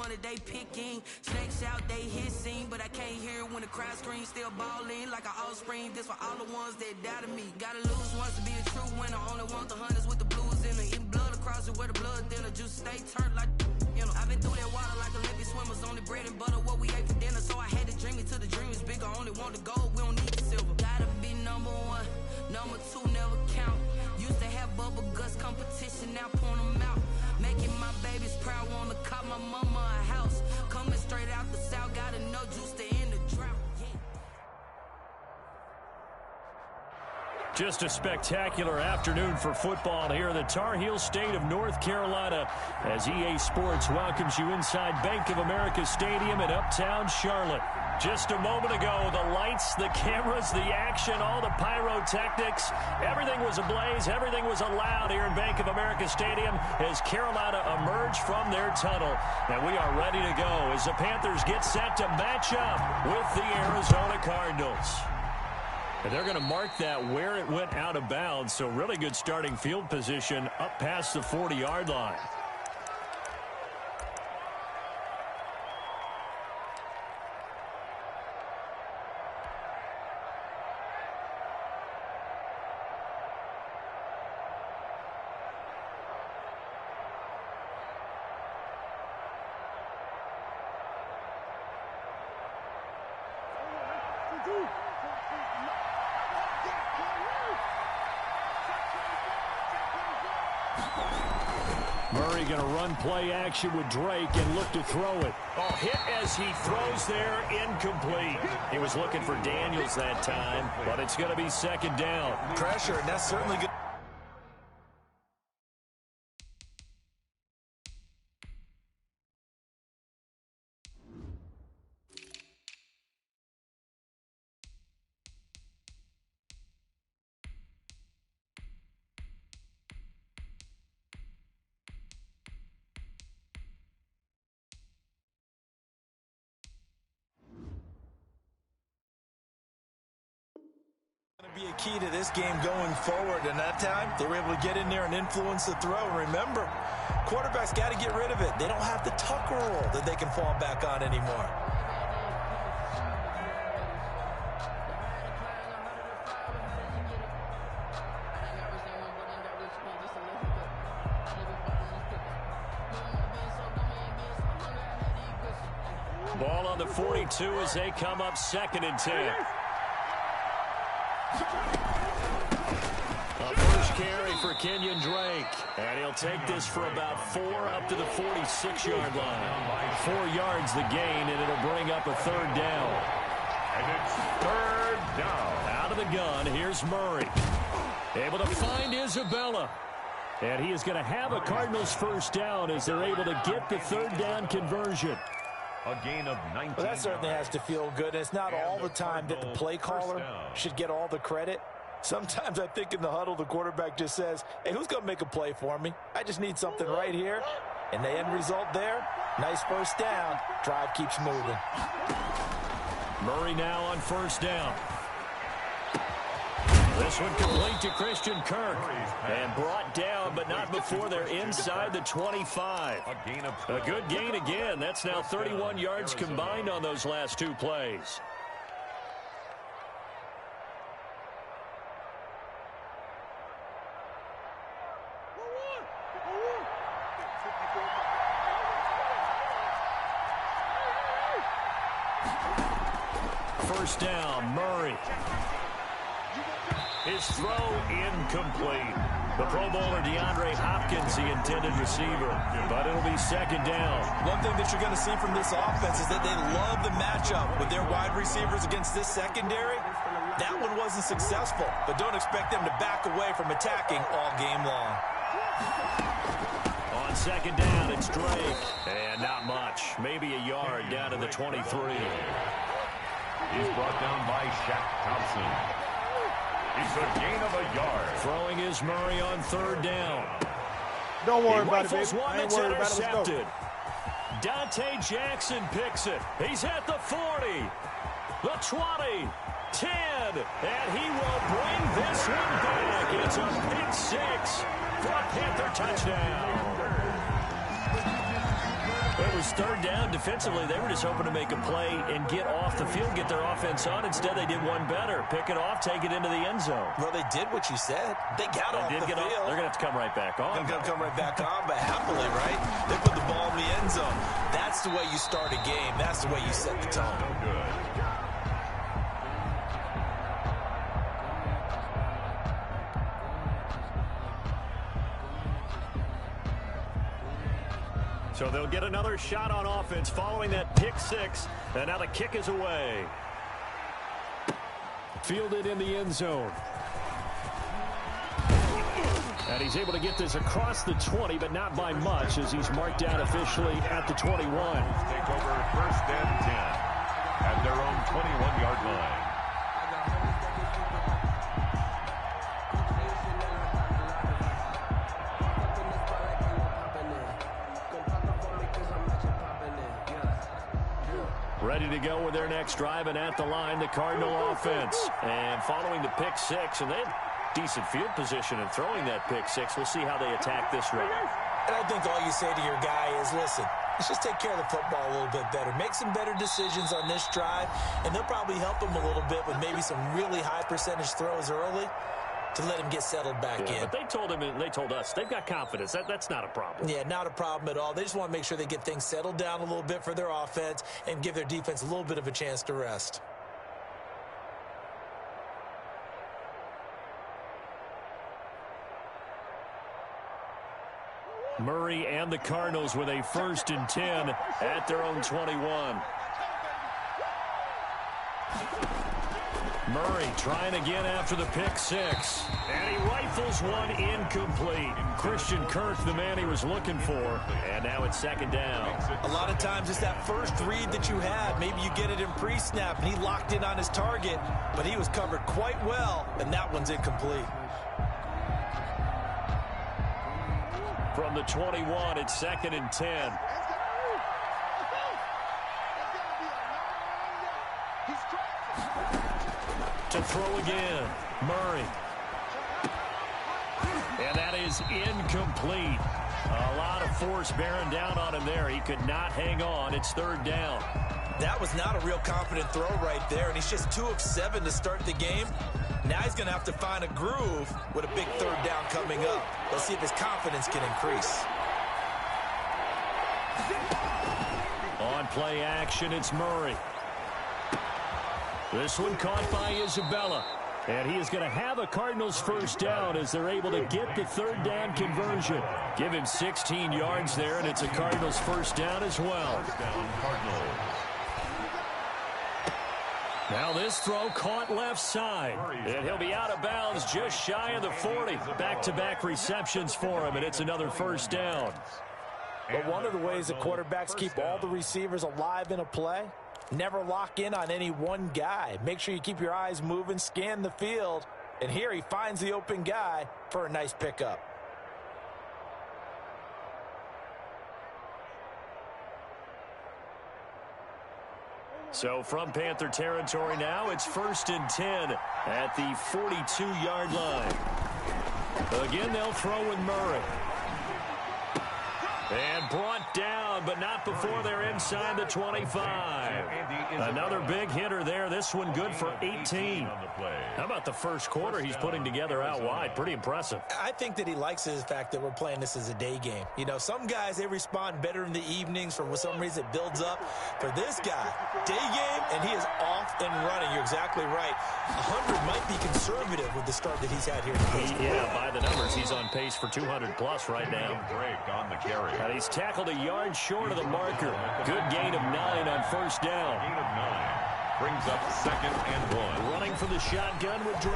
one that they picking. Snakes out, they hissing, but I can't hear when the crowd screams. Still balling like an offspring. This for all the ones that doubted me. Gotta lose once to be a true winner. Only want the hunters with the blues in it. Eating blood across it where the blood thinner. Juice stay turned like, you know. I've been through that water like Olympic swimmers. Only bread and butter what we ate for dinner. So I had to dream it till the dream is bigger. Only want the gold, we don't need the silver. Gotta be number one, number two never count. Used to have bubble guts competition, now point them out. Making my babies proud, wanna cop my mama a house. Coming straight out the south, gotta know juice to end the drought. Just a spectacular afternoon for football here in the Tar Heel state of North Carolina as EA Sports welcomes you inside Bank of America Stadium in uptown Charlotte. Just a moment ago, the lights, the cameras, the action, all the pyrotechnics, everything was ablaze, everything was allowed here in Bank of America Stadium as Carolina emerged from their tunnel. And we are ready to go as the Panthers get set to match up with the Arizona Cardinals. And they're going to mark that where it went out of bounds, so really good starting field position up past the 40-yard line. Murray going to run play action with Drake and look to throw it. Oh, hit as he throws there, incomplete. He was looking for Daniels that time, but it's going to be second down. Pressure, and that's certainly good. Be a key to this game going forward, and that time they were able to get in there and influence the throw. And remember, quarterbacks got to get rid of it. They don't have the Tucker rule that they can fall back on anymore. Ball on the 42 as they come up 2nd and 10. A first carry for Kenyon Drake. And he'll take this for about 4 up to the 46-yard line. 4 yards the gain, and it'll bring up a 3rd down. And it's 3rd down. Out of the gun, here's Murray. Able to find Isabella. And he is going to have a Cardinals first down as they're able to get the 3rd down conversion. A gain of 19. Well, that certainly has to feel good. It's not all the time that the play caller should get all the credit. Sometimes I think in the huddle, the quarterback just says, hey, who's going to make a play for me? I just need something right here. And the end result there, nice first down. Drive keeps moving. Murray now on first down. This one complete to Christian Kirk. And brought down, but not before they're inside the 25. A good gain again. That's now 31 yards combined on those last 2 plays. First down, Murray. His throw incomplete. The Pro Bowler DeAndre Hopkins, the intended receiver, but it'll be 2nd down. One thing that you're going to see from this offense is that they love the matchup with their wide receivers against this secondary. That one wasn't successful, but don't expect them to back away from attacking all game long. On 2nd down, it's Drake, and not much. Maybe a yard down to the 23. He's brought down by Shaq Thompson. It's a gain of a yard. Throwing is Murray on 3rd down. Don't worry about it, baby. One I ain't that's worried about it. Let's intercepted. Dante Jackson picks it. He's at the 40, the 20, 10, and he will bring this one back. It's a pick 6 for a Panther touchdown. It was third down. Defensively, they were just hoping to make a play and get off the field, get their offense on. Instead, they did one better. Pick it off, take it into the end zone. Well, they did what you said. They got off the field. They're going to have to come right back on. They're going to come right back on, but happily, right? They put the ball in the end zone. That's the way you start a game. That's the way you set the tone. Good. So they'll get another shot on offense following that pick six. And now the kick is away. Fielded in the end zone. And he's able to get this across the 20, but not by much, as he's marked down officially at the 21. Take over first and 10 at their own 21-yard line. Ready to go with their next drive, and at the line, the Cardinal offense. And following the pick six, and they had decent field position in throwing that pick six. We'll see how they attack this run. And I think all you say to your guy is, listen, let's just take care of the football a little bit better. Make some better decisions on this drive, and they'll probably help him a little bit with maybe some really high percentage throws early to let him get settled back in. But they told him, and they told us, they've got confidence. That's not a problem. Yeah, not a problem at all. They just want to make sure they get things settled down a little bit for their offense and give their defense a little bit of a chance to rest. Murray and the Cardinals with a 1st and 10 at their own 21. Murray trying again after the pick six. And he rifles one incomplete. Christian Kirk, the man he was looking for. And now it's 2nd down. A lot of times it's that first read that you have. Maybe you get it in pre-snap, and he locked in on his target, but he was covered quite well, and that one's incomplete. From the 21, it's 2nd and 10. To throw again, Murray. And that is incomplete. A lot of force bearing down on him there. He could not hang on. It's 3rd down. That was not a real confident throw right there, and he's just 2 of 7 to start the game. Now he's going to have to find a groove with a big 3rd down coming up. Let's see if his confidence can increase. On play action, it's Murray. This one caught by Isabella. And he is going to have a Cardinals 1st down as they're able to get the 3rd down conversion. Give him 16 yards there, and it's a Cardinals 1st down as well. First down, Cardinals. Now this throw caught left side. And he'll be out of bounds just shy of the 40. Back-to-back receptions for him, and it's another 1st down. But one of the ways that quarterbacks keep all the receivers alive in a play, never lock in on any one guy. Make sure you keep your eyes moving, scan the field. And here he finds the open guy for a nice pickup. So from Panther territory now, it's 1st and 10 at the 42-yard line. Again, they'll throw with Murray. And brought down, but not before they're inside the 25. Another big hitter there. This one good for 18. How about the first quarter he's putting together out wide? Pretty impressive. I think that he likes the fact that we're playing this as a day game. You know, some guys, they respond better in the evenings. For some reason, it builds up. For this guy, day game, and he is off and running. You're exactly right. 100 might be conservative with the start that he's had here. Yeah, by the numbers, he's on pace for 200-plus right now. Break on the carry. And he's tackled a yard short of the marker. Good gain of 9 on 1st down. Gain of 9. Brings up 2nd and 1. Running for the shotgun with Drake.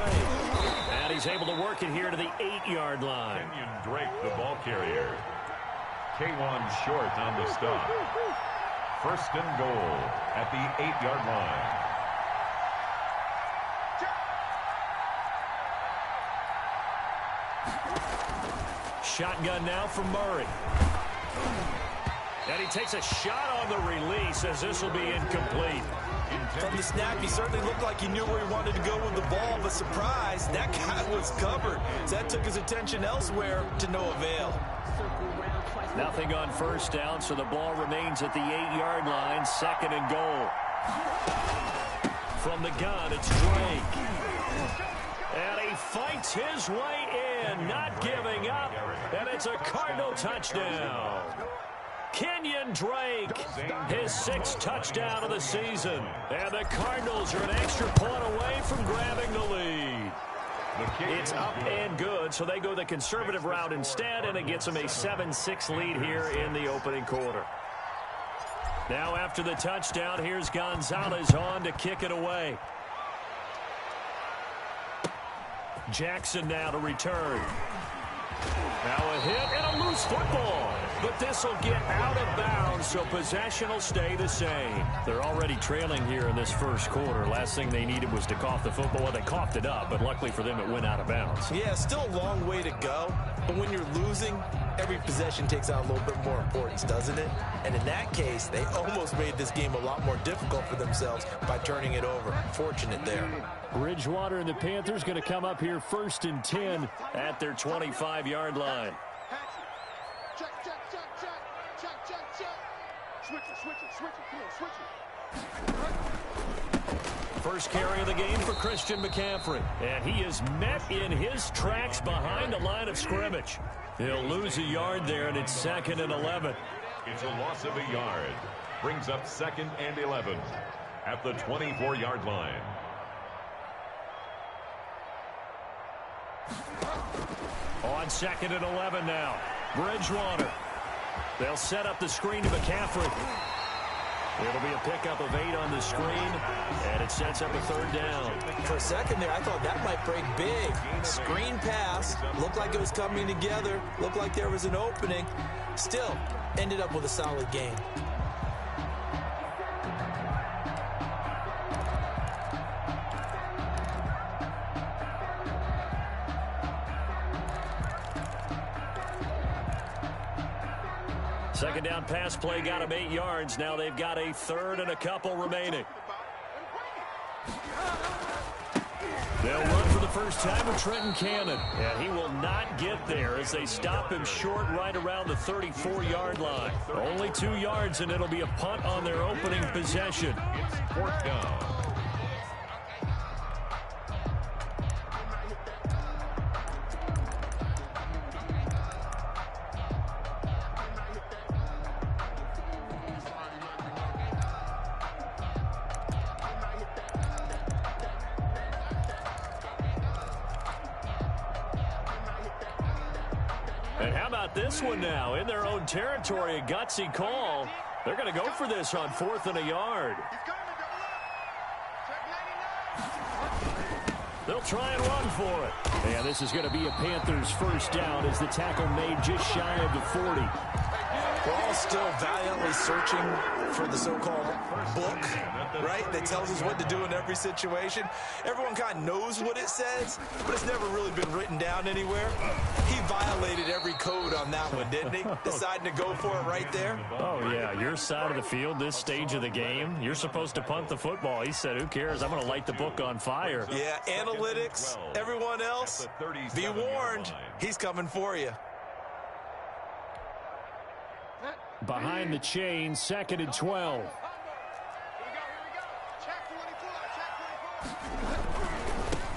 And he's able to work it here to the 8-yard line. Kenyon Drake, the ball carrier. K1 short on the stop. 1st and goal at the 8-yard line. Shotgun now for Murray. And he takes a shot on the release as this will be incomplete. From the snap, he certainly looked like he knew where he wanted to go with the ball, but surprise, that guy was covered. So that took his attention elsewhere to no avail. Nothing on first down, so the ball remains at the 8-yard line, 2nd and goal. From the gun, it's Drake. And he fights his way in, not giving up, and it's a Cardinal touchdown. Kenyon Drake, his 6th touchdown of the season. And the Cardinals are an extra point away from grabbing the lead. It's up and good, so they go the conservative route instead, and it gets them a 7-6 lead here in the opening quarter. Now after the touchdown, here's Gonzalez on to kick it away. Jackson now to return. Now a hit and a loose football. But this will get out of bounds, so possession will stay the same. They're already trailing here in this first quarter. Last thing they needed was to cough the football. Well, they coughed it up, but luckily for them, it went out of bounds. Yeah, still a long way to go. But when you're losing, every possession takes on a little bit more importance, doesn't it? And in that case, they almost made this game a lot more difficult for themselves by turning it over. Fortunate there. Bridgewater and the Panthers going to come up here 1st and 10 at their 25-yard line. Check. Switch it. Come on, switch it. First carry of the game for Christian McCaffrey. And he is met in his tracks behind the line of scrimmage. He'll lose a yard there, and it's 2nd and 11. It's a loss of a yard. Brings up 2nd and 11 at the 24-yard line. On 2nd and 11 now. Bridgewater. They'll set up the screen to McCaffrey. It'll be a pickup of 8 on the screen, and it sets up a 3rd down. For a second there, I thought that might break big. Screen pass. Looked like it was coming together. Looked like there was an opening. Still, ended up with a solid game. Second down pass play got him 8 yards. Now they've got a 3rd and a couple remaining. They'll run for the first time with Trenton Cannon. And he will not get there as they stop him short right around the 34-yard line. Only 2 yards, and it'll be a punt on their opening possession. It's 4th down. And how about this one now? In their own territory, a gutsy call. They're going to go for this on 4th and a yard. They'll try and run for it. And this is going to be a Panthers first down as the tackle made just shy of the 40. We're all still valiantly searching for the so-called book, right, that tells us what to do in every situation. Everyone kind of knows what it says, but it's never really been written down anywhere. He violated every code on that one, didn't he? Deciding to go for it right there. Oh, yeah, your side of the field, this stage of the game, you're supposed to punt the football. He said, who cares? I'm going to light the book on fire. Yeah, analytics, everyone else, be warned, he's coming for you. Behind the chain, 2nd and 12.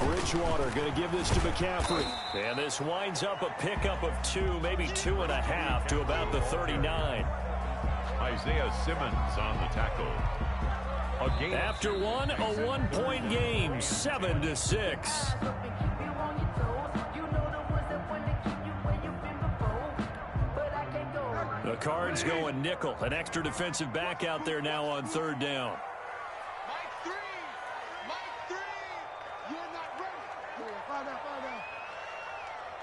Bridgewater going to give this to McCaffrey. And this winds up a pickup of 2, maybe 2.5 to about the 39. Isaiah Simmons on the tackle. After one, a 1-point game, 7-6. The Cards going nickel. An extra defensive back out there now on 3rd down. Mike 3. You're not ready. Find out.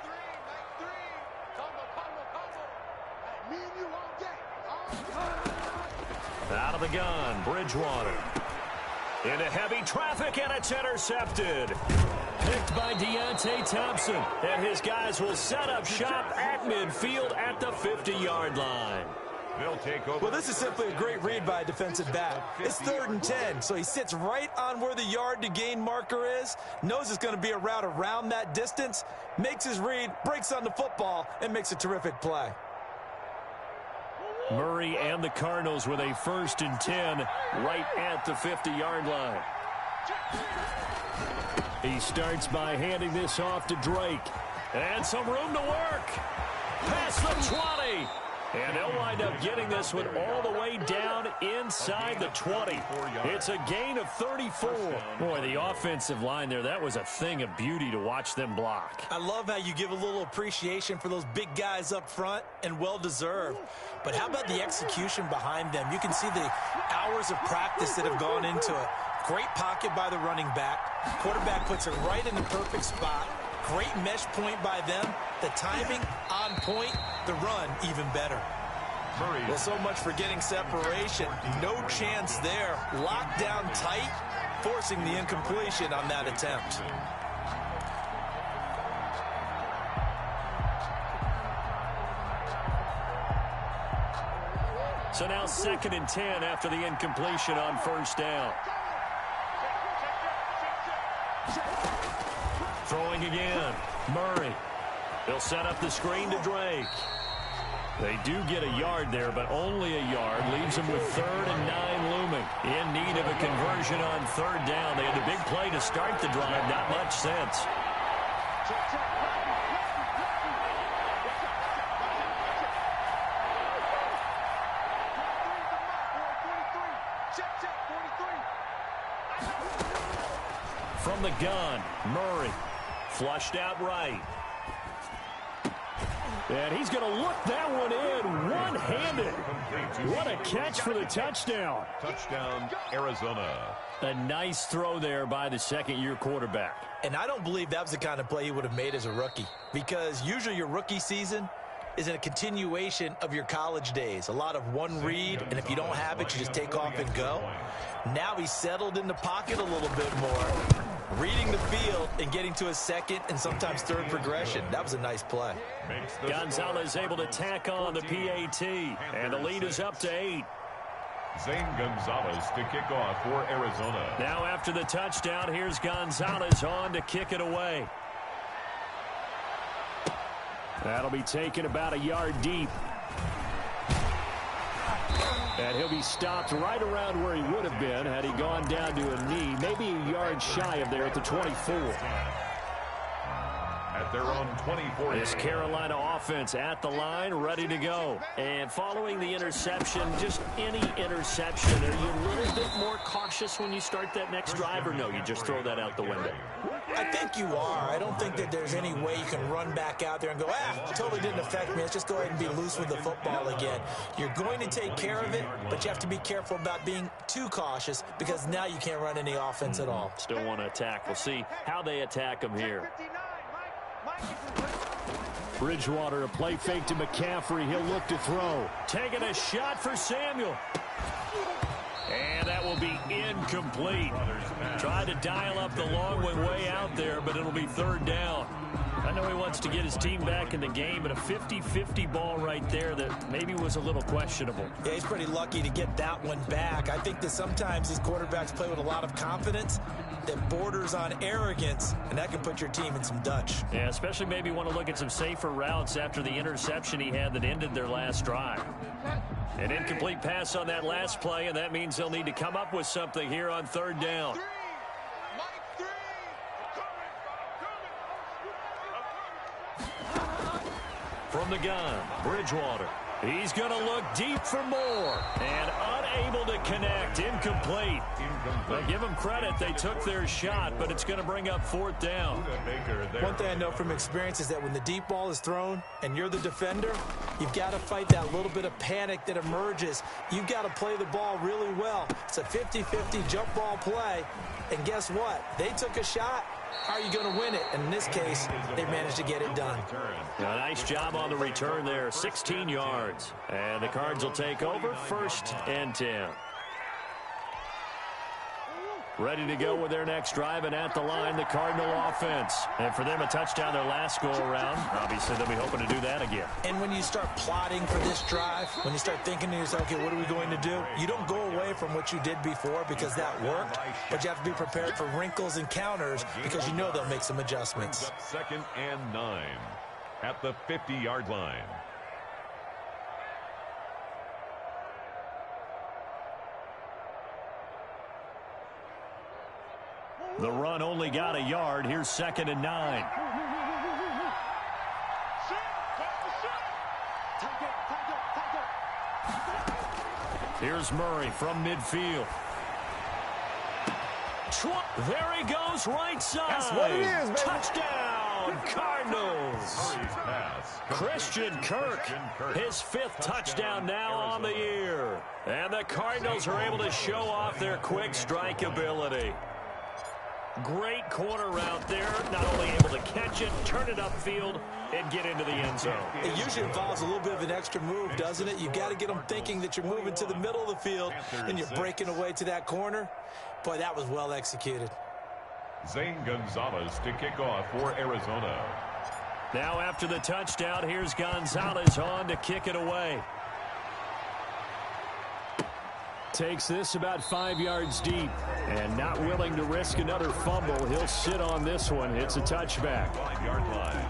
3, Mike 3. Combo. Me and you all day. Out of the gun, Bridgewater. Into heavy traffic, and it's intercepted. Picked by Deontay Thompson. And his guys will set up shop at midfield at the 50-yard line. They'll take over. Well, this is simply a great read by a defensive back. It's 3rd and 10, so he sits right on where the yard to gain marker is, knows it's going to be a route around that distance, makes his read, breaks on the football, and makes a terrific play. Murray and the Cardinals with a 1st and 10 right at the 50-yard line. He starts by handing this off to Drake. And some room to work. Past the 20. And they'll wind up getting this one all the way down inside the 20. It's a gain of 34. Boy, the offensive line there, that was a thing of beauty to watch them block. I love how you give a little appreciation for those big guys up front, and well-deserved. But how about the execution behind them? You can see the hours of practice that have gone into it. Great pocket by the running back. Quarterback puts it right in the perfect spot. Great mesh point by them. The timing on point. The run even better. Well, so much for getting separation. No chance there. Locked down tight, forcing the incompletion on that attempt. So now 2nd and 10 after the incompletion on 1st down. Throwing again. Murray. They'll set up the screen to Drake. They do get a yard there, but only a yard. Leaves them with 3rd and 9 looming. In need of a conversion on 3rd down. They had a big play to start the drive. Not much sense. From the gun, Murray. Flushed out right. And he's going to look that one in one-handed. What a catch for the touchdown. Touchdown, Arizona. A nice throw there by the 2nd-year quarterback. And I don't believe that was the kind of play he would have made as a rookie, because usually your rookie season is a continuation of your college days. A lot of one read, and if you don't have it, you just take off and go. Now he's settled in the pocket a little bit more, reading the field and getting to his 2nd and sometimes 3rd progression. That was a nice play. Gonzalez able to tack on the PAT, and the lead is up to 8. Zane Gonzalez to kick off for Arizona. Now after the touchdown, here's Gonzalez on to kick it away. That'll be taken about a yard deep. And he'll be stopped right around where he would have been had he gone down to a knee, maybe a yard shy of there at the 24. At their own 24. This Carolina offense at the line, ready to go. And following the interception, just any interception, are you a little bit more cautious when you start that next drive, or no, you just throw that out the window? I think you are. I don't think that there's any way you can run back out there and go, totally didn't affect me. Let's just go ahead and be loose with the football again. You're going to take care of it, but you have to be careful about being too cautious, because now you can't run any offense at all. Still want to attack. We'll see how they attack him here. Bridgewater, a play fake to McCaffrey. He'll look to throw. Taking a shot for Samuel. And that will be incomplete. Tried to dial up the long one way out there, but it'll be 3rd down. I know he wants to get his team back in the game, but a 50-50 ball right there that maybe was a little questionable. Yeah, he's pretty lucky to get that one back. I think that sometimes these quarterbacks play with a lot of confidence that borders on arrogance, and that can put your team in some Dutch. Yeah, especially maybe want to look at some safer routes after the interception he had that ended their last drive. An incomplete pass on that last play, and that means they'll need to come up with something here on 3rd down. From the gun, Bridgewater. He's going to look deep for more, and unable to connect. Incomplete. They give them credit. They took their shot, but it's going to bring up 4th down. One thing I know from experience is that when the deep ball is thrown and you're the defender, you've got to fight that little bit of panic that emerges. You've got to play the ball really well. It's a 50-50 jump ball play, and guess what? They took a shot. How are you going to win it? And in this case, they managed to get it done. A nice job on the return there, 16 yards. And the Cards will take over, 1st and 10. Ready to go with their next drive, and at the line, the Cardinal offense. And for them, a touchdown their last go-around. Obviously, they'll be hoping to do that again. And when you start plotting for this drive, when you start thinking to yourself, okay, what are we going to do? You don't go away from what you did before because that worked, but you have to be prepared for wrinkles and counters because you know they'll make some adjustments. Second and 9 at the 50-yard line. The run only got a yard. Here's 2nd and 9. Here's Murray from midfield. There he goes, right side. That's what it is, baby. Touchdown, Cardinals. Christian Kirk, his 5th touchdown now on the year. And the Cardinals are able to show off their quick strike ability. Great corner route there, not only able to catch it, turn it upfield, and get into the end zone. It usually involves a little bit of an extra move, doesn't it? You got to get them thinking that you're moving to the middle of the field and you're breaking away to that corner. Boy, that was well executed. Zane Gonzalez to kick off for Arizona. Now after the touchdown, here's Gonzalez on to kick it away. Takes this about 5 yards deep, and not willing to risk another fumble. He'll sit on this one. It's a touchback. 5-yard line.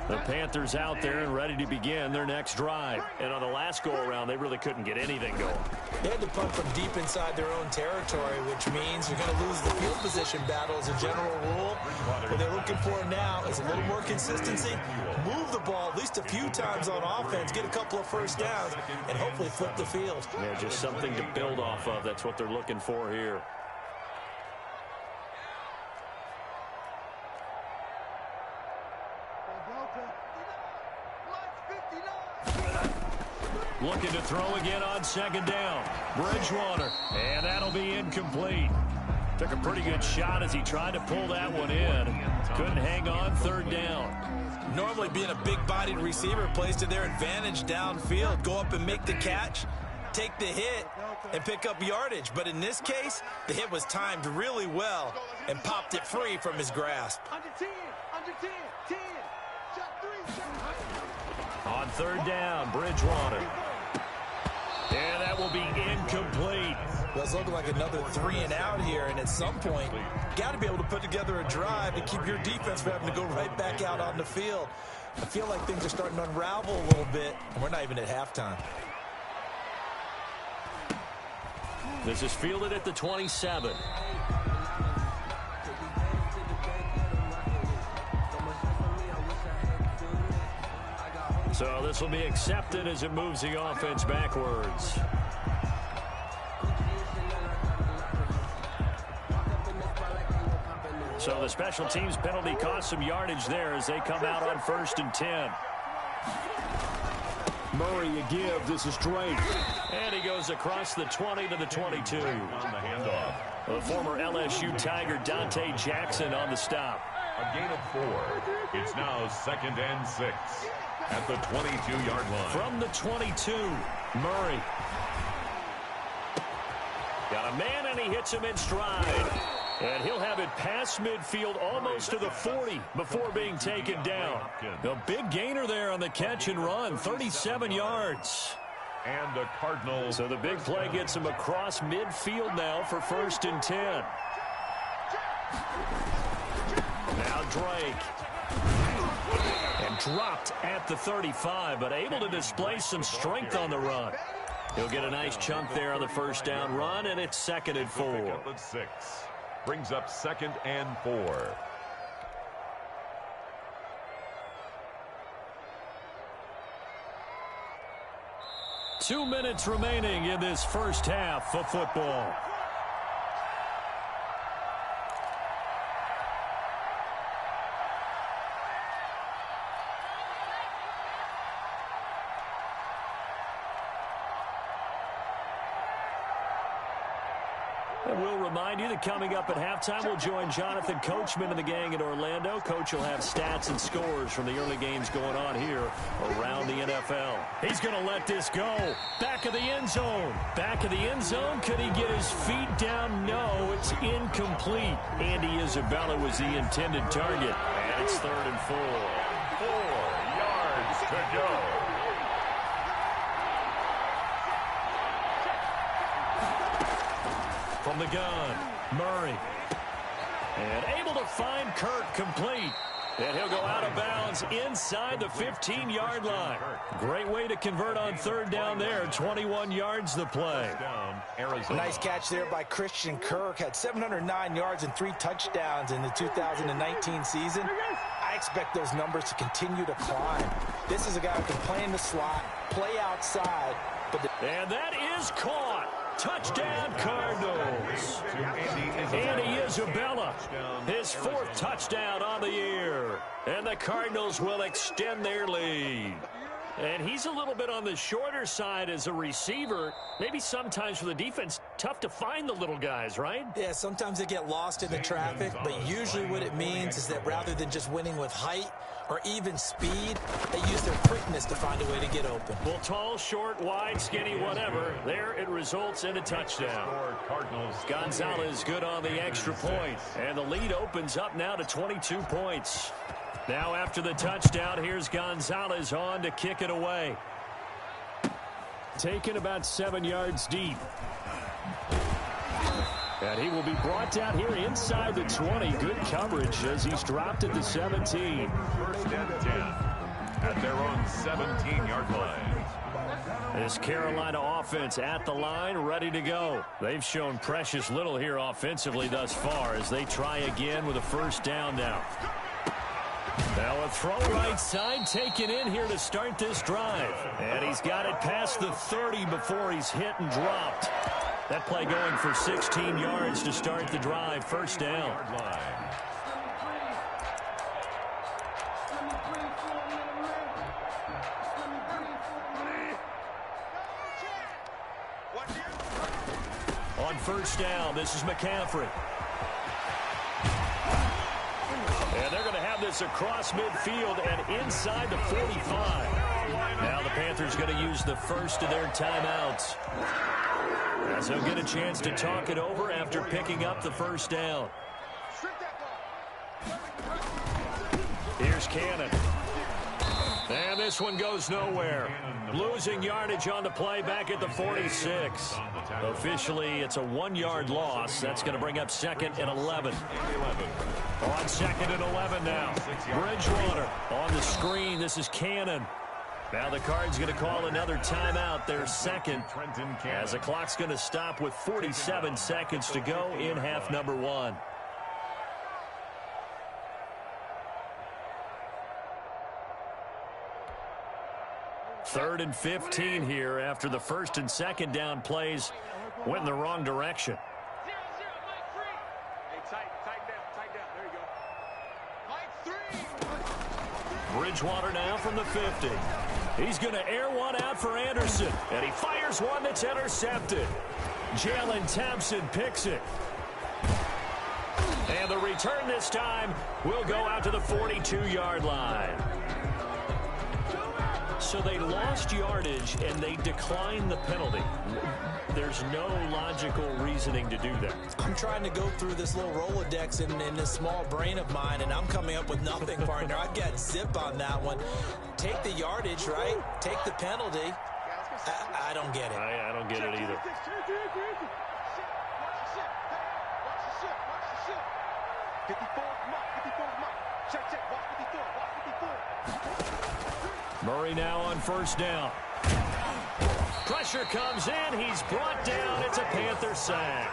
The Panthers out there and ready to begin their next drive. And on the last go-around, they really couldn't get anything going. They had to punt from deep inside their own territory, which means you're going to lose the field position battle as a general rule. What they're looking for now is a little more consistency. Move the ball at least a few times on offense, get a couple of first downs, and hopefully flip the field. Yeah, just something to build off of. That's what they're looking for here. Looking to throw again on 2nd down. Bridgewater, and that'll be incomplete. Took a pretty good shot as he tried to pull that one in. Couldn't hang on 3rd down. Normally being a big-bodied receiver plays to their advantage downfield. Go up and make the catch, take the hit, and pick up yardage. But in this case, the hit was timed really well and popped it free from his grasp. Under 10, 10. Shot 3, shot. On 3rd down, Bridgewater. And that will be incomplete. Well, it's looking like another 3 and out here, and at some point, got to be able to put together a drive to keep your defense from having to go right back out on the field. I feel like things are starting to unravel a little bit, and we're not even at halftime. This is fielded at the 27. So this will be accepted as it moves the offense backwards. So the special teams penalty cost some yardage there as they come out on 1st and 10. Murray a give. This is Drake. And he goes across the 20 to the 22. On the handoff. The former LSU Tiger Dante Jackson on the stop. A gain of 4. It's now 2nd and 6 at the 22-yard line. From the 22, Murray. Got a man, and he hits him in stride. And he'll have it past midfield almost to the 40 before being taken down. The big gainer there on the catch and run, 37 yards. And the Cardinals. So the big play gets him across midfield now for 1st and 10. Now Drake. And dropped at the 35, but able to display some strength on the run. He'll get a nice chunk there on the 1st down run, and it's 2nd and 4. 6. Brings up 2nd and 4. Two minutes remaining in this first half of football. we'll remind you that coming up at halftime, we'll join Jonathan Coachman and the gang in Orlando. Coach will have stats and scores from the early games going on here around the NFL. He's going to let this go. Back of the end zone. Back of the end zone. Could he get his feet down? No, it's incomplete. Andy Isabella was the intended target. And it's 3rd and 4. 4 yards to go. From the gun, Murray. And able to find Kirk complete. And he'll go out of bounds inside the 15-yard line. Great way to convert on 3rd down there. 21 yards the play. Nice catch there by Christian Kirk. Had 709 yards and 3 touchdowns in the 2019 season. I expect those numbers to continue to climb. This is a guy who can play in the slot, play outside. And that is caught. Touchdown, Cardinals. Andy Isabella, his 4th touchdown on the year. And the Cardinals will extend their lead. And he's a little bit on the shorter side as a receiver. Maybe sometimes for the defense, tough to find the little guys, right? Yeah, sometimes they get lost in the traffic, but usually what it means is that rather than just winning with height or even speed, they use their quickness to find a way to get open. Well, tall, short, wide, skinny, whatever. There it results in a touchdown. Gonzalez good on the extra point. And the lead opens up now to 22 points. Now after the touchdown, here's Gonzalez on to kick it away. Taken about 7 yards deep. And he will be brought down here inside the 20. Good coverage as he's dropped at the 17. 1st and 10 at their own 17-yard line. This Carolina offense at the line, ready to go. They've shown precious little here offensively thus far as they try again with a 1st down now. Now a throw right side taken in here to start this drive. And he's got it past the 30 before he's hit and dropped. That play going for 16 yards to start the drive. 1st down. On 1st down, this is McCaffrey. And they're going to have this across midfield and inside the 45. Now the Panthers going to use the 1st of their timeouts. As he'll get a chance to talk it over after picking up the 1st down. Here's Cannon. And this one goes nowhere. Losing yardage on the play back at the 46. Officially, it's a 1-yard loss. That's going to bring up 2nd and 11. On 2nd and 11 now. Bridgewater on the screen. This is Cannon. Now the Cards going to call another timeout, their 2nd, as the clock's going to stop with 47 seconds to go in half number 1. Third and 15 here after the 1st and 2nd down plays went in the wrong direction. 0-0, Mike 3. Hey, tight down. There you go. Mike 3. Bridgewater now from the 50. He's going to air one out for Anderson, and he fires one that's intercepted. Jalen Thompson picks it. And the return this time will go out to the 42-yard line. So they lost yardage, and they declined the penalty. There's no logical reasoning to do that. I'm trying to go through this little Rolodex in this small brain of mine, and I'm coming up with nothing, partner. I've got zip on that one. Take the yardage, right? Take the penalty. I don't get it. I don't get it either. Watch the ship. 54, come on. Check. Watch 54. Murray now on 1st down. Pressure comes in. He's brought down. It's a Panther sack.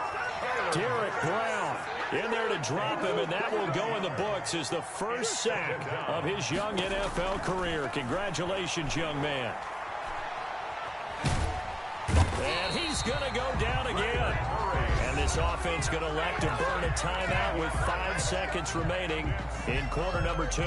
Derek Brown in there to drop him, and that will go in the books as the 1st sack of his young NFL career. Congratulations, young man. And he's going to go down again. And this offense going to elect to burn a timeout with 5 seconds remaining in quarter number 2.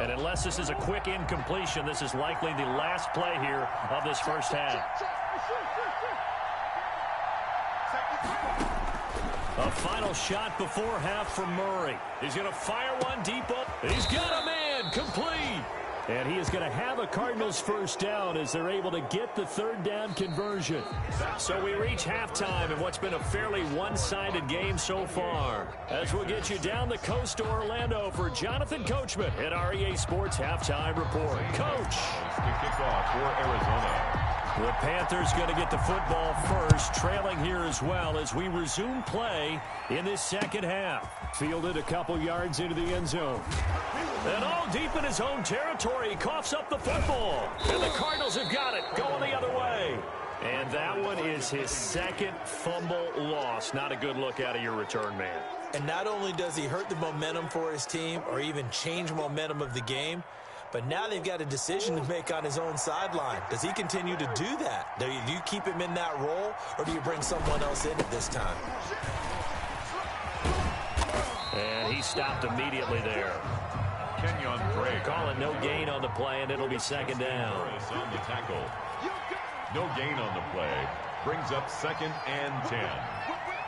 And unless this is a quick incompletion, this is likely the last play here of this first half. A final shot before half from Murray. He's going to fire one deep up. He's got a man, complete. And he is going to have a Cardinals first down as they're able to get the third down conversion. So we reach halftime in what's been a fairly one-sided game so far. As we'll get you down the coast to Orlando for Jonathan Coachman at our EA Sports Halftime Report. Coach. The kickoff for Arizona. The Panthers going to get the football first, trailing here as well as we resume play in this second half. Fielded a couple yards into the end zone. And all deep in his own territory, he coughs up the football. And the Cardinals have got it, going the other way. And that one is his second fumble loss. Not a good look out of your return man. And not only does he hurt the momentum for his team or even change momentum of the game, but now they've got a decision to make on his own sideline. Does he continue to do that? Do you keep him in that role, or do you bring someone else in at this time? And he stopped immediately there. Kenyon Drake. Calling no gain on the play, and it'll be second down. On the tackle. No gain on the play. Brings up 2nd and 10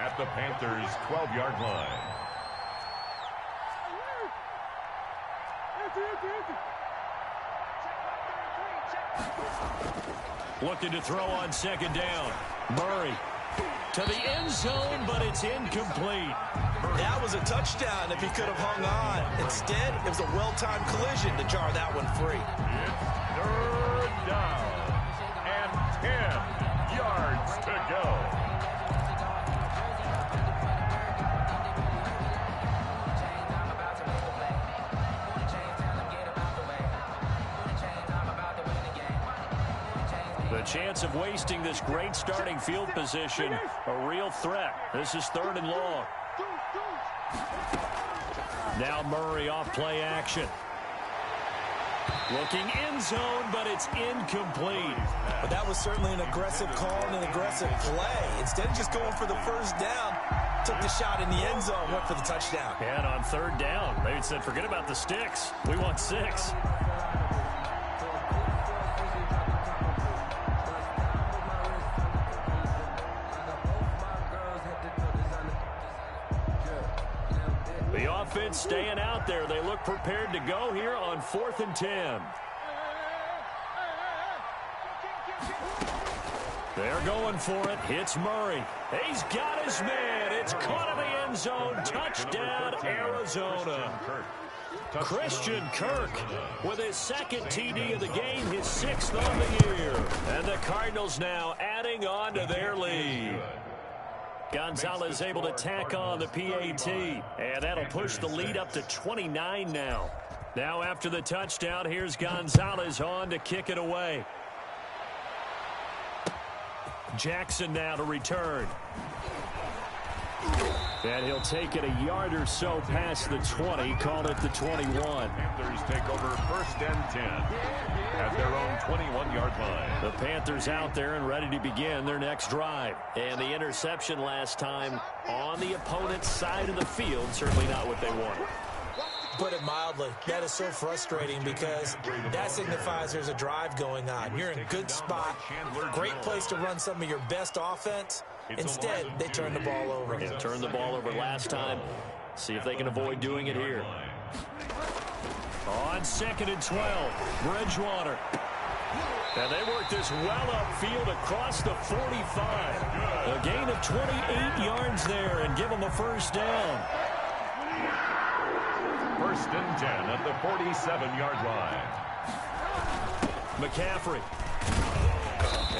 at the Panthers' 12-yard line. Looking to throw on second down. Murray to the end zone, but it's incomplete. That was a touchdown if he could have hung on. Instead, it was a well-timed collision to jar that one free. It's 3rd down and 10 yards to go. The chance of wasting this great starting field position, a real threat. This is 3rd and long. Now Murray off play action. Looking end zone, but it's incomplete. But that was certainly an aggressive call and an aggressive play. Instead of just going for the first down, took the shot in the end zone, went for the touchdown. And on 3rd down, they said, forget about the sticks. We want 6. The offense staying out there. They look prepared to go here on 4th and 10. They're going for it. Hits Murray. He's got his man. It's caught in the end zone. Touchdown, Arizona. Christian Kirk with his 2nd TD of the game, his 6th of the year. And the Cardinals now adding on to their lead. Gonzalez able to tack on the PAT, and that'll push the lead up to 29 now. Now after the touchdown, here's Gonzalez on to kick it away. Jackson now to return. And he'll take it a yard or so past the 20, called it the 21. Panthers take over 1st and 10 at their own 21-yard line. The Panthers out there and ready to begin their next drive. And the interception last time on the opponent's side of the field, certainly not what they wanted. Put it mildly, that is so frustrating because that signifies there's a drive going on. You're in a good spot, great place to run some of your best offense. Instead, they turn the ball over. Yeah, turned the ball over last time. See if they can avoid doing it here. On 2nd and 12, Bridgewater. And they work this well upfield across the 45. A gain of 28 yards there and give them a first down. 1st and 10 at the 47-yard line. McCaffrey.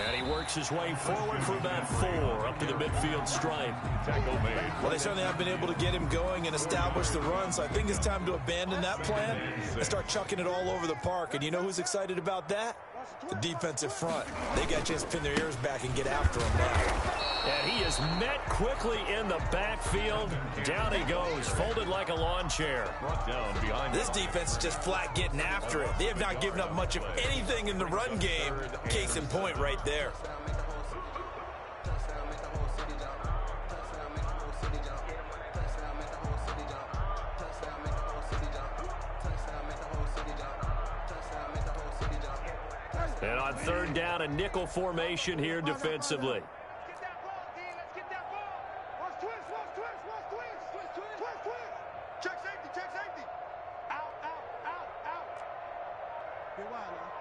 And he works his way forward for about 4 up to the midfield stripe. Tackle made. Well, they certainly have been able to get him going and establish the run, so I think it's time to abandon that plan and start chucking it all over the park. And you know who's excited about that? The defensive front. They got a chance to pin their ears back and get after him now. And he is met quickly in the backfield. Down he goes, folded like a lawn chair. Brought down behind. This defense is just flat getting after it. They have not given up much of anything in the run game. Case in point right there. And on third down, a nickel formation here defensively. Get that ball, D. Let's get that ball. Watch twist, watch twist, watch twist. Twist, twist. Check safety, check safety. Out, out, out, out. Get wild now.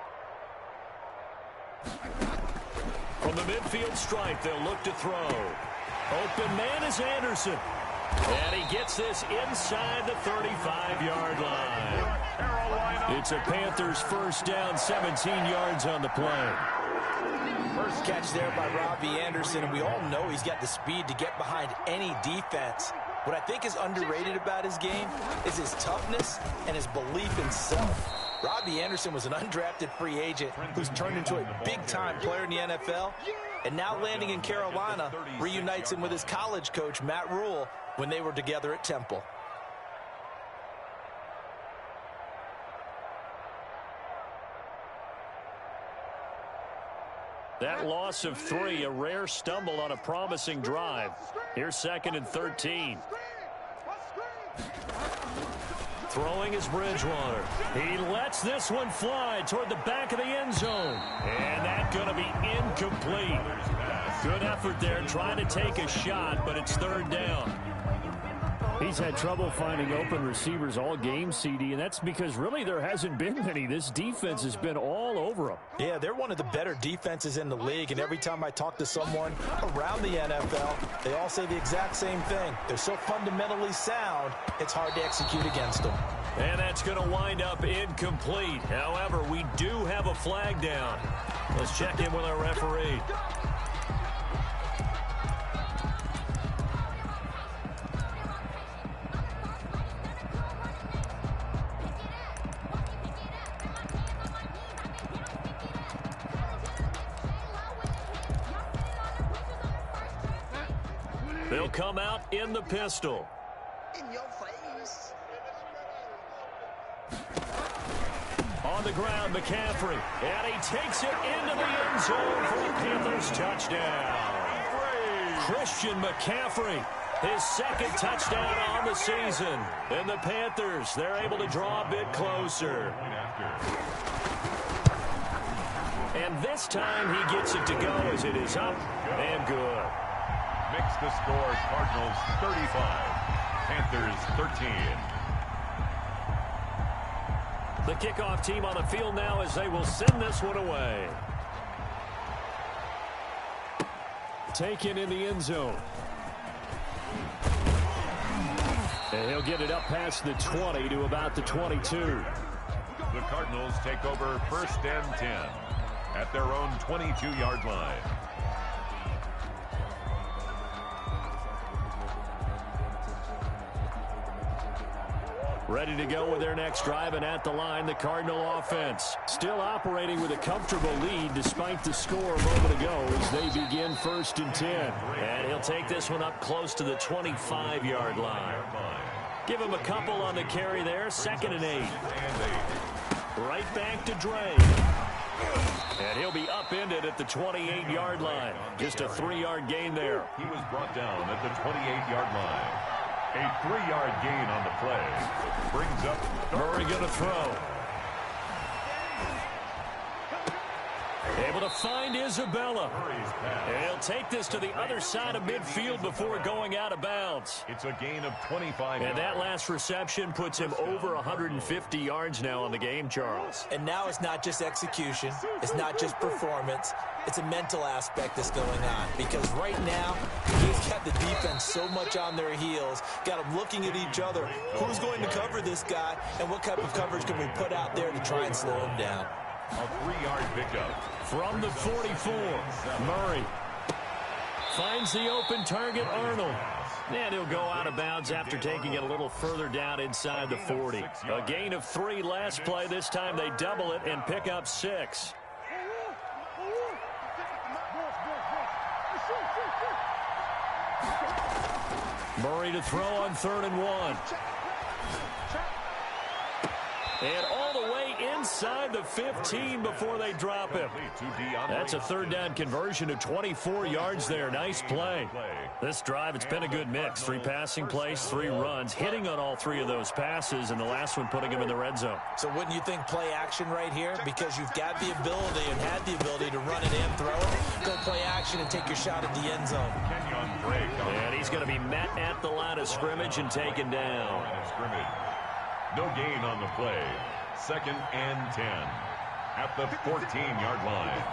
From the midfield stripe, they'll look to throw. Open man is Anderson. And he gets this inside the 35-yard line. It's a Panthers first down, 17 yards on the play. First catch there by Robbie Anderson, and we all know he's got the speed to get behind any defense. What I think is underrated about his game is his toughness and his belief in self. Robbie Anderson was an undrafted free agent who's turned into a big-time player in the NFL, and now landing in Carolina reunites him with his college coach, Matt Rule, when they were together at Temple. That loss of 3, a rare stumble on a promising drive. Here's 2nd and 13. Throwing is Bridgewater. He lets this one fly toward the back of the end zone. And that's going to be incomplete. Good effort there trying to take a shot, but it's third down. He's had trouble finding open receivers all game, CD, and that's because really there hasn't been many. This defense has been all over him. Yeah, they're one of the better defenses in the league, and every time I talk to someone around the NFL, they all say the exact same thing. They're so fundamentally sound, it's hard to execute against them. And that's going to wind up incomplete. However, we do have a flag down. Let's check in with our referee. They'll come out in the pistol. In your face. On the ground, McCaffrey. And he takes it into the end zone for a Panthers touchdown. Christian McCaffrey, his 2nd touchdown on the season. And the Panthers, they're able to draw a bit closer. And this time he gets it to go as it is up and good. Makes the score Cardinals 35, Panthers 13. The kickoff team on the field now as they will send this one away. Taken in the end zone. And he'll get it up past the 20 to about the 22. The Cardinals take over 1st and 10 at their own 22-yard line. Ready to go with their next drive, and at the line, the Cardinal offense. Still operating with a comfortable lead despite the score a moment ago as they begin 1st and 10. And he'll take this one up close to the 25-yard line. Give him a couple on the carry there, 2nd and 8. Right back to Dre. And he'll be upended at the 28-yard line. Just a 3-yard gain there. He was brought down at the 28-yard line. A 3-yard gain on the play. Brings up Murray going to throw. Able to find Isabella. And he'll take this to the other side of midfield before going out of bounds. It's a gain of 25 And that last reception puts him over 150 yards now on the game, Charles. And now it's not just execution. It's not just performance. It's a mental aspect that's going on. Because right now, he's got the defense so much on their heels, got them looking at each other. Who's going to cover this guy, and what type of coverage can we put out there to try and slow him down? A 3-yard pickup. From the 44, Murray finds the open target, Arnold. And he'll go out of bounds after taking it a little further down inside the 40. A gain of 3 last play. This time they double it and pick up 6. Murray to throw on 3rd and 1. And all the way inside the 15 before they drop him. That's a third down conversion to 24 yards there. Nice play. This drive, it's been a good mix. 3 passing plays, 3 runs, hitting on all 3 of those passes, and the last one putting him in the red zone. So wouldn't you think play action right here? Because you've got the ability and had the ability to run it and throw it. Go play action and take your shot at the end zone. And he's going to be met at the line of scrimmage and taken down. No gain on the play. 2nd and 10 at the 14-yard line.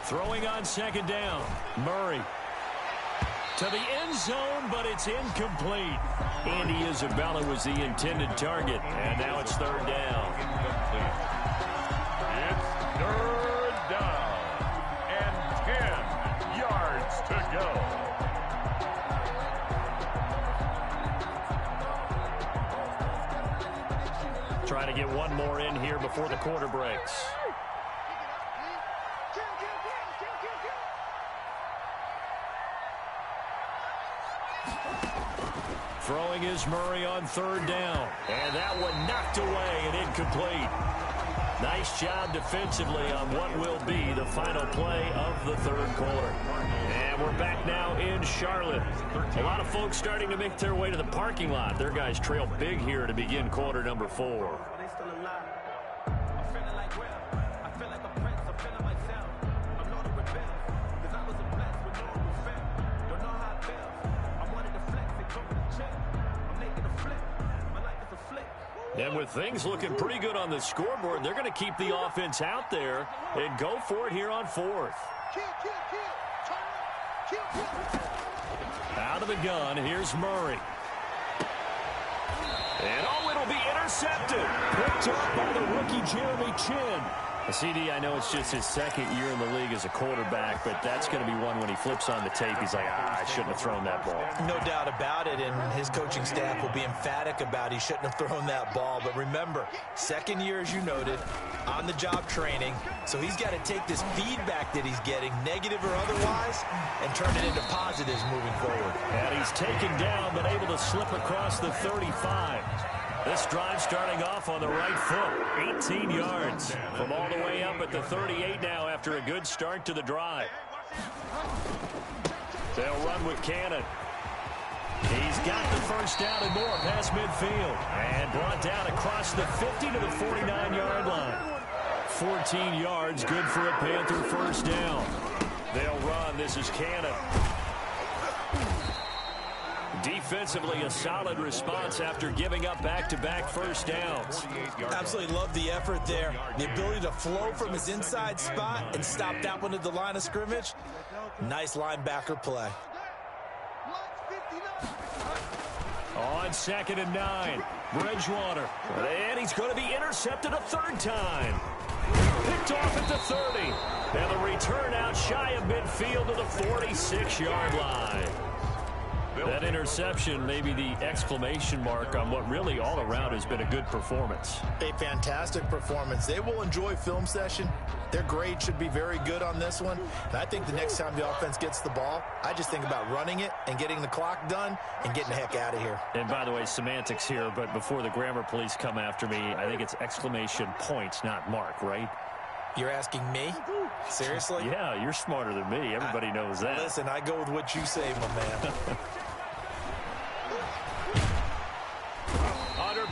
Throwing on 2nd down. Murray to the end zone, but it's incomplete. Andy Isabella was the intended target, and now it's 3rd down. It's 3rd down and 10 yards to go. Trying to get one more in here before the quarter breaks. Throwing is Murray on 3rd down. And that one knocked away and incomplete. Nice job defensively on what will be the final play of the 3rd quarter. And we're back now in Charlotte. A lot of folks starting to make their way to the parking lot. Their guys trail big here to begin quarter number 4. And with things looking pretty good on the scoreboard, they're going to keep the offense out there and go for it here on 4th. Out of the gun, here's Murray. And oh, it'll be intercepted. Picked up by the rookie Jeremy Chin. CD, I know it's just his 2nd year in the league as a quarterback, but that's going to be one when he flips on the tape. He's like, I shouldn't have thrown that ball. No doubt about it, and his coaching staff will be emphatic about he shouldn't have thrown that ball. But remember, 2nd year, as you noted, on-the-job training, so he's got to take this feedback that he's getting, negative or otherwise, and turn it into positives moving forward. And he's taken down, but able to slip across the 35. This drive starting off on the right foot, 18 yards from all the way up at the 38 now after a good start to the drive. They'll run with Cannon. He's got the 1st down and more past midfield and brought down across the 50 to the 49-yard line. 14 yards, good for a Panther 1st down. They'll run. This is Cannon. Defensively, a solid response after giving up back-to-back 1st downs. Absolutely love the effort there. The ability to flow from his inside spot and stop that one at the line of scrimmage. Nice linebacker play. On 2nd and 9, Bridgewater. And he's going to be intercepted a 3rd time. Picked off at the 30. And the return out shy of midfield to the 46-yard line. That interception may be the exclamation mark on what really all around has been a good performance. A fantastic performance. They will enjoy film session. Their grade should be very good on this one. And I think the next time the offense gets the ball, I just think about running it and getting the clock done and getting the heck out of here. And by the way, semantics here, but before the grammar police come after me, I think it's exclamation points, not mark, right? You're asking me? Seriously? Yeah, you're smarter than me. Everybody knows that. Listen, I go with what you say, my man.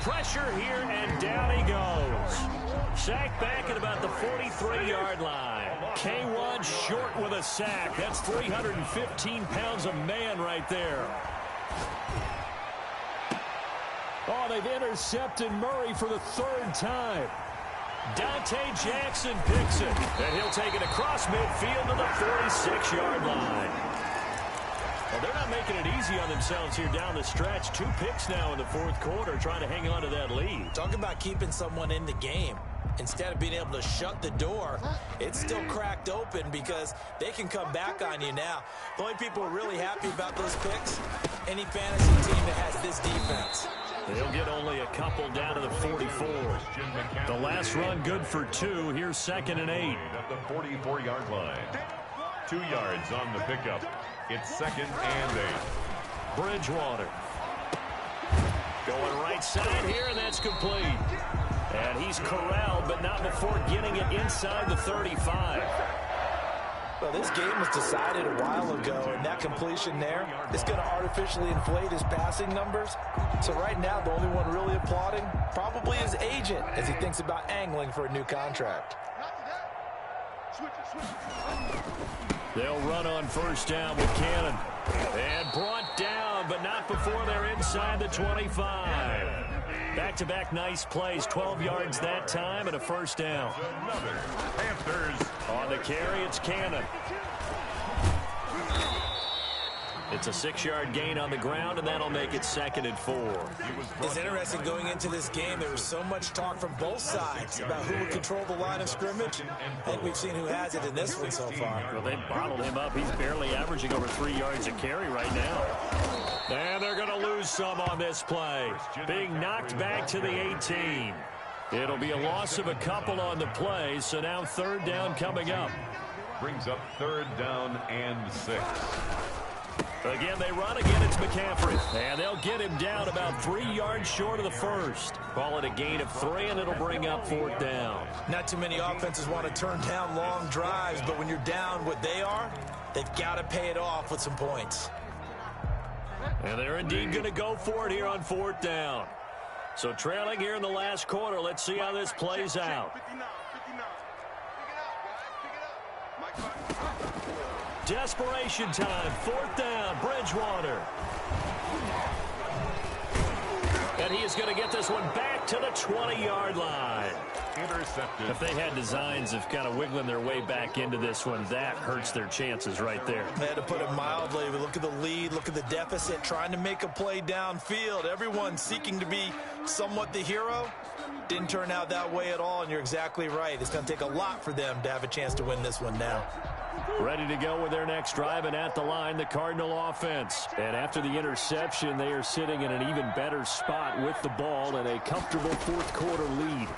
Pressure here, and down he goes. Sacked back at about the 43-yard line. K1 short with a sack. That's 315 pounds of man right there. Oh, they've intercepted Murray for the 3rd time. Dante Jackson picks it, and he'll take it across midfield to the 46-yard line. Well, they're not making it easy on themselves here down the stretch. 2 picks now in the 4th quarter, trying to hang on to that lead. Talk about keeping someone in the game. Instead of being able to shut the door, it's still cracked open because they can come back on you now. The only people who are really happy about those picks, any fantasy team that has this defense. They'll get only a couple down to the 44. The last run good for 2. Here's 2nd and 8. At the 44-yard line. 2 yards on the pickup. It's 2nd and 8. Bridgewater. Going right side here, and that's complete. And he's corralled, but not before getting it inside the 35. Well, this game was decided a while ago, and that completion there is going to artificially inflate his passing numbers. So right now, the only one really applauding probably his agent as he thinks about angling for a new contract. They'll run on first down with Cannon. And brought down, but not before they're inside the 25. Back-to-back nice plays, 12 yards that time and a first down. Panthers. On the carry, it's Cannon. It's a 6-yard gain on the ground, and that'll make it 2nd and 4. It's interesting going into this game. There was so much talk from both sides about who would control the line of scrimmage. I think we've seen who has it in this one so far. Well, they bottled him up. He's barely averaging over 3 yards a carry right now. And they're going to lose some on this play. Being knocked back to the 18. It'll be a loss of a couple on the play, so now 3rd down coming up. Brings up 3rd down and 6. Again, they run again. It's McCaffrey. And they'll get him down about 3 yards short of the first. Call it a gain of 3, and it'll bring up 4th down. Not too many offenses want to turn down long drives, but when you're down what they are, they've got to pay it off with some points. And they're indeed going to go for it here on 4th down. So trailing here in the last quarter. Let's see how this plays out. Desperation time. 4th down. Bridgewater. And he is going to get this one back to the 20-yard line. Intercepted. If they had designs of kind of wiggling their way back into this one, that hurts their chances right there. They had to put it mildly. We look at the lead, look at the deficit, trying to make a play downfield. Everyone seeking to be somewhat the hero. Didn't turn out that way at all, and you're exactly right. It's going to take a lot for them to have a chance to win this one now. Ready to go with their next drive, and at the line, the Cardinal offense. And after the interception, they are sitting in an even better spot with the ball and a comfortable 4th quarter lead.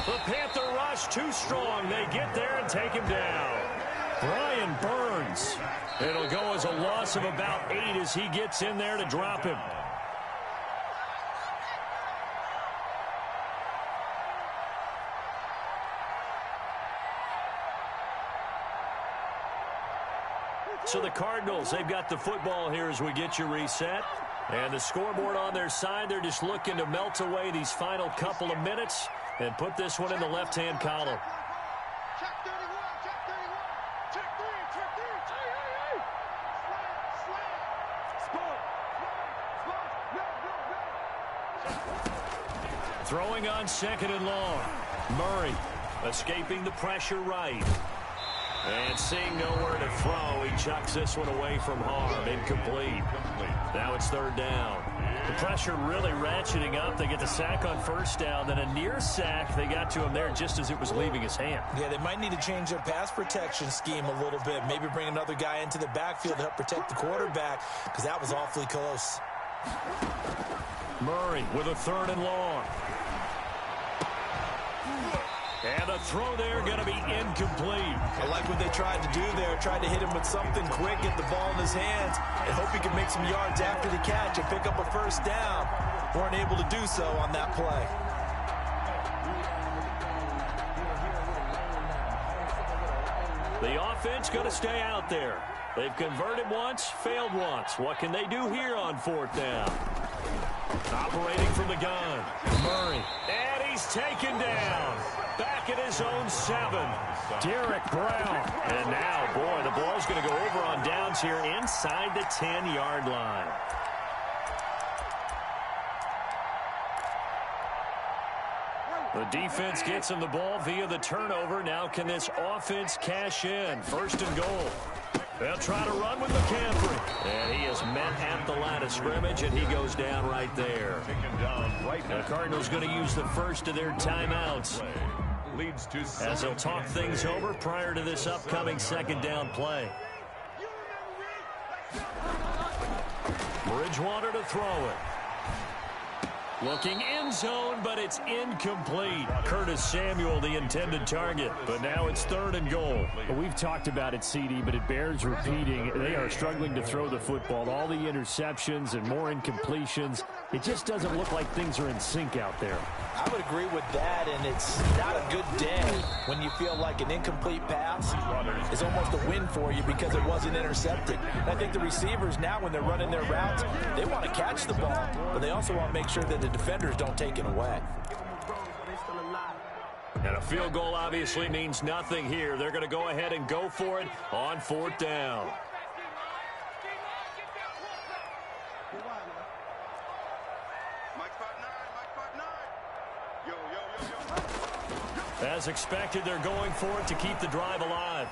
The Panther rush too strong. They get there and take him down. Brian Burns. It'll go as a loss of about 8 as he gets in there to drop him. So the Cardinals, they've got the football here as we get you reset. And the scoreboard on their side, they're just looking to melt away these final couple of minutes and put this one in the left-hand column. Check 31, check 31. Check 3, check 3. Hey. Slam. Throwing on 2nd and long. Murray escaping the pressure right. And seeing nowhere to throw, he chucks this one away from harm. Incomplete. Now it's 3rd down. The pressure really ratcheting up. They get the sack on first down. Then a near sack. They got to him there just as it was leaving his hand. Yeah, they might need to change their pass protection scheme a little bit. Maybe bring another guy into the backfield to help protect the quarterback, because that was awfully close. Murray with a 3rd and long. And the throw there going to be incomplete. I like what they tried to do there. Tried to hit him with something quick, get the ball in his hands, and hope he can make some yards after the catch and pick up a first down. Weren't able to do so on that play. The offense going to stay out there. They've converted once, failed once. What can they do here on 4th down? Operating from the gun. Murray. And he's taken down. Back at his own 7. Derek Brown. And now, boy, the ball's going to go over on downs here inside the 10-yard line. The defense gets him the ball via the turnover. Now can this offense cash in? 1st and goal. They'll try to run with McCaffrey. And he is met at the line of scrimmage, and he goes down right there. The Cardinals going to use the first of their timeouts as they'll talk things over prior to this upcoming 2nd down play. Bridgewater to throw it. Looking end zone, but it's incomplete. Curtis Samuel, the intended target. But now it's 3rd and goal. Well, we've talked about it, CD, but it bears repeating. They are struggling to throw the football. All the interceptions and more incompletions. It just doesn't look like things are in sync out there. I would agree with that, and it's not a good day when you feel like an incomplete pass is almost a win for you because it wasn't intercepted. And I think the receivers now, when they're running their routes, they want to catch the ball, but they also want to make sure that the defenders don't take it away. And a field goal obviously means nothing here. They're going to go ahead and go for it on 4th down. As expected, they're going for it to keep the drive alive.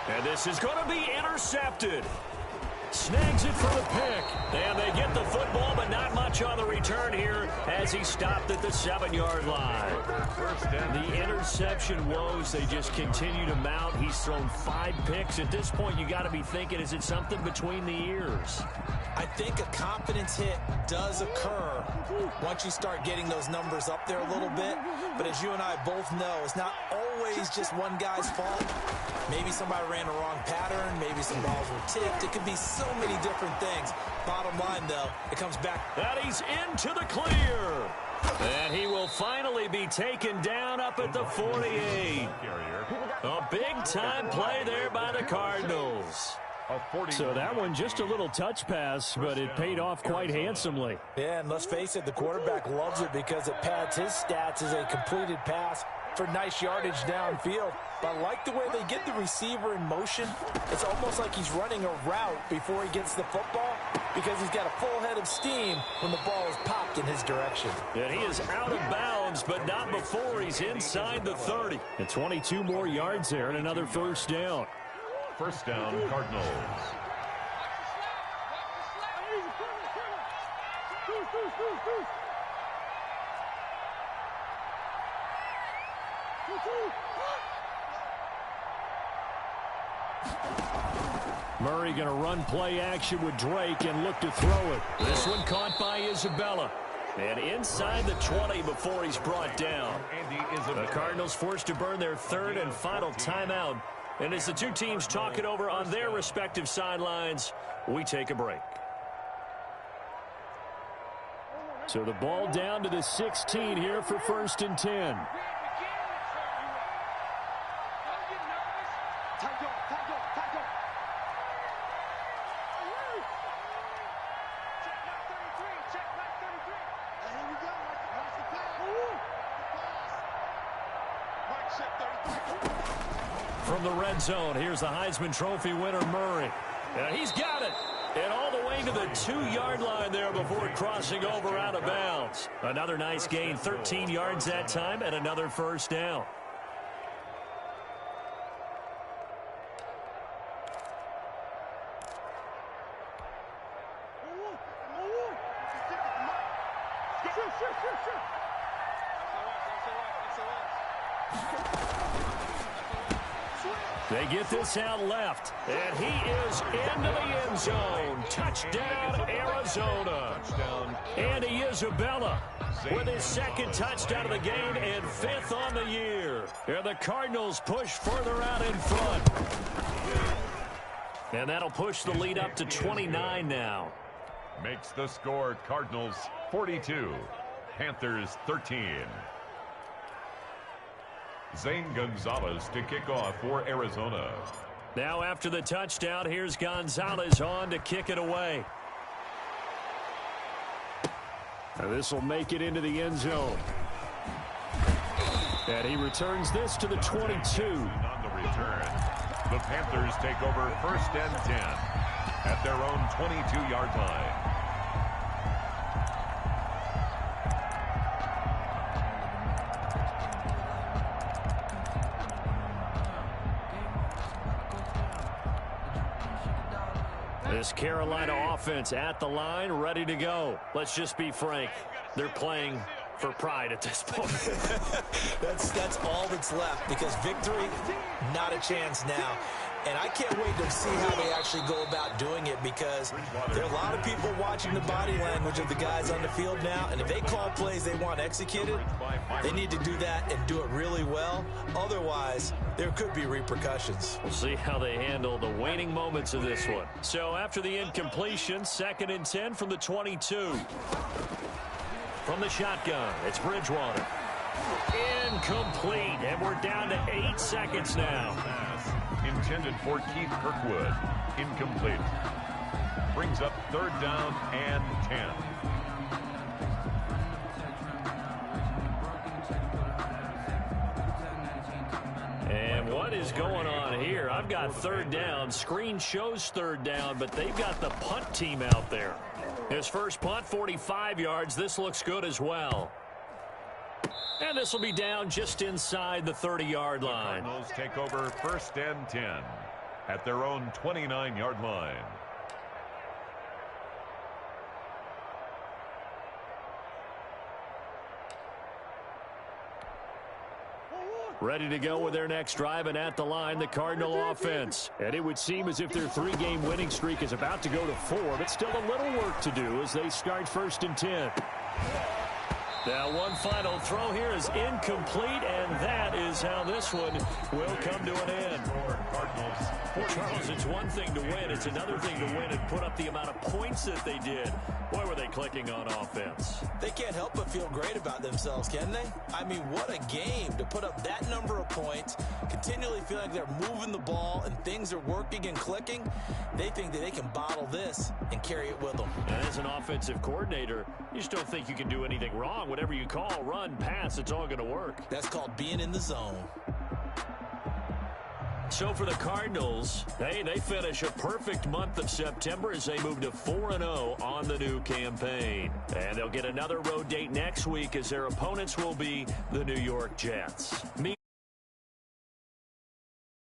And this is going to be intercepted. Snags it for the pick. And they get the football, but not much on the return here as he stopped at the 7-yard line. The interception woes, they just continue to mount. He's thrown 5 picks. At this point, you got to be thinking, is it something between the ears? I think a confidence hit does occur once you start getting those numbers up there a little bit. But as you and I both know, it's not always just one guy's fault. Maybe somebody ran a wrong pattern. Maybe some balls were tipped. It could be so many different things. Bottom line, though, it comes back. And he's into the clear. And he will finally be taken down up at the 48. A big-time play there by the Cardinals. So that one just a little touch pass, but it paid off quite handsomely. Yeah, and let's face it, the quarterback loves it because it pads his stats as a completed pass for nice yardage downfield. But I like the way they get the receiver in motion. It's almost like he's running a route before he gets the football because he's got a full head of steam when the ball is popped in his direction. And he is out of bounds, but not before he's inside the 30. And 22 more yards there and another 1st down. 1st down, Cardinals. Murray going to run play action with Drake and look to throw it. This one caught by Isabella. And inside the 20 before he's brought down. The Cardinals forced to burn their 3rd and final timeout. And as the two teams talk it over on their respective sidelines, we take a break. So the ball down to the 16 here for 1st and 10. From the red zone, here's the Heisman Trophy winner, Murray. And he's got it. And all the way to the 2-yard line there before crossing over out of bounds. Another nice gain, 13 yards that time, and another 1st down. They get this out left, and he is into the end zone. Touchdown, Arizona. Andy Isabella with his 2nd touchdown of the game and 5th on the year. And the Cardinals push further out in front. And that'll push the lead up to 29 now. Makes the score Cardinals 42, Panthers 13. Zane Gonzalez to kick off for Arizona. Now after the touchdown, here's Gonzalez on to kick it away. Now this will make it into the end zone. And he returns this to the 22. On the return, the Panthers take over 1st and 10 at their own 22-yard line. This Carolina offense at the line, ready to go. Let's just be frank. They're playing for pride at this point. That's all that's left because victory, not a chance now. And I can't wait to see how they actually go about doing it, because there are a lot of people watching the body language of the guys on the field now, and if they call plays they want executed, they need to do that and do it really well. Otherwise, there could be repercussions. We'll see how they handle the waning moments of this one. So after the incompletion, 2nd and 10 from the 22. From the shotgun, it's Bridgewater. Incomplete, and we're down to 8 seconds now. Pass intended for Keith Kirkwood. Incomplete. Brings up 3rd down and 10. And what is going on here? I've got 3rd down. Screen shows 3rd down, but they've got the punt team out there. His first punt, 45 yards. This looks good as well. And this will be down just inside the 30-yard line. The Cardinals take over 1st and 10 at their own 29-yard line. Ready to go with their next drive, and at the line, the Cardinal offense. And it would seem as if their 3-game winning streak is about to go to 4, but still a little work to do as they start 1st and 10. Now one final throw here is incomplete, and that is how this one will come to an end. Charles, it's one thing to win. It's another thing to win and put up the amount of points that they did. Boy, were they clicking on offense. They can't help but feel great about themselves, can they? I mean, what a game to put up that number of points, continually feel like they're moving the ball and things are working and clicking. They think that they can bottle this and carry it with them. And as an offensive coordinator, you just don't think you can do anything wrong. Whatever you call, run, pass, it's all going to work. That's called being in the zone. So for the Cardinals, hey, they finish a perfect month of September as they move to 4-0 on the new campaign. And they'll get another road date next week as their opponents will be the New York Jets.